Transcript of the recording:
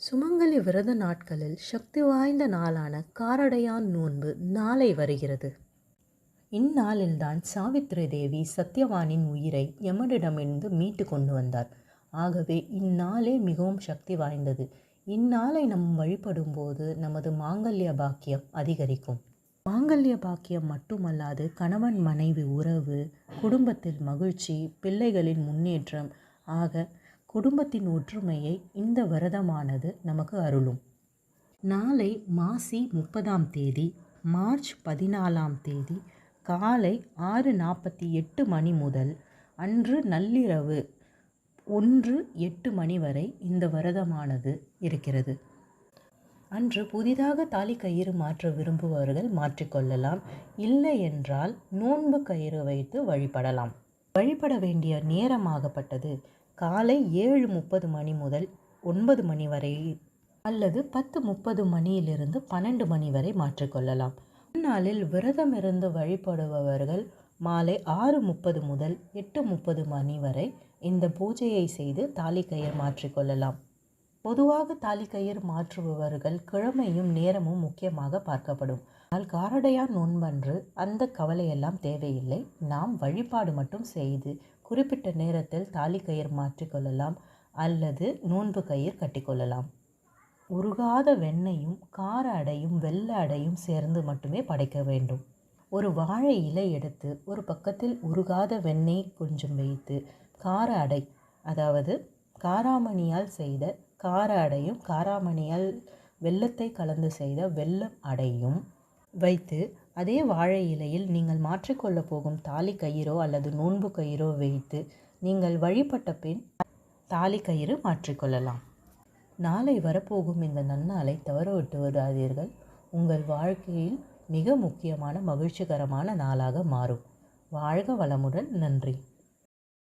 சுமங்கலி விரத நாட்களில் சக்தி வாய்ந்த நாளான காரடையான் நோன்பு நாளை வருகிறது. இந்நாளில்தான் சாவித்ரி தேவி சத்யவானின் உயிரை யமனிடமிருந்து மீட்டு கொண்டு வந்தார். ஆகவே இந்நாளே மிகவும் சக்தி வாய்ந்தது. இந்நாளை நம் வழிபடும் போது நமது மாங்கல்ய பாக்கியம் அதிகரிக்கும். மாங்கல்ய பாக்கியம் மட்டுமல்லாது கணவன் மனைவி உறவு, குடும்பத்தில் மகிழ்ச்சி, பிள்ளைகளின் முன்னேற்றம் ஆக குடும்பத்தின் ஒற்றுமையை இந்த விரதமானது நமக்கு அருளும். நாளை மாசி 30ஆம் தேதி மார்ச் 14ஆம் தேதி காலை 6:48 மணி முதல் அன்று நள்ளிரவு 1:08 மணி வரை இந்த விரதமானது இருக்கிறது. அன்று புதிதாக தாலி கயிறு மாற்ற விரும்புபவர்கள் மாற்றிக்கொள்ளலாம். இல்லை என்றால் நோன்பு கயிறு வைத்து வழிபடலாம். வழிபட வேண்டிய நேரமாகப்பட்டது காலை 7:30 மணி முதல் 9 மணி வரை அல்லது 10:30 மணியிலிருந்து 12 மணி வரை மாற்றிக்கொள்ளலாம். இந்நாளில் விரதமிருந்து வழிபடுபவர்கள் மாலை 6:30 முதல் 8:30 மணி வரை இந்த பூஜையை செய்து தாலி கயிறு மாற்றிக்கொள்ளலாம். பொதுவாக தாலி கயிறு மாற்றுபவர்கள் கிழமையும் நேரமும் முக்கியமாக பார்க்கப்படும். ஆனால் காரடையான் நோன்பன்று அந்த கவலையெல்லாம் தேவையில்லை. நாம் வழிபாடு மட்டும் செய்து குறிப்பிட்ட நேரத்தில் தாலி கயிறு மாற்றிக்கொள்ளலாம் அல்லது நோன்பு கயிறு கட்டிக்கொள்ளலாம். உருகாத வெண்ணையும் கார அடையும் வெள்ளை அடையும் சேர்ந்து மட்டுமே படைக்க வேண்டும். ஒரு வாழை இலை எடுத்து ஒரு பக்கத்தில் உருகாத வெண்ணெய் கொஞ்சம் வைத்து கார அடை, அதாவது காராமணியால் செய்த கார அடையும் காராமணியால் வெல்லத்தை கலந்து செய்த வெல்லம் அடையும் வைத்து அதே வாழை இலையில் நீங்கள் மாற்றிக்கொள்ள போகும் தாலி கயிறோ அல்லது நோன்பு கயிறோ வைத்து நீங்கள் வழிபட்ட பின் தாலி கயிறு மாற்றிக்கொள்ளலாம். நாளை வரப்போகும் இந்த நன்னாளை தவற விட்டு விடாதீர்கள். உங்கள் வாழ்க்கையில் மிக முக்கியமான மகிழ்ச்சிகரமான நாளாக மாறும். வாழ்க வளமுடன். நன்றி.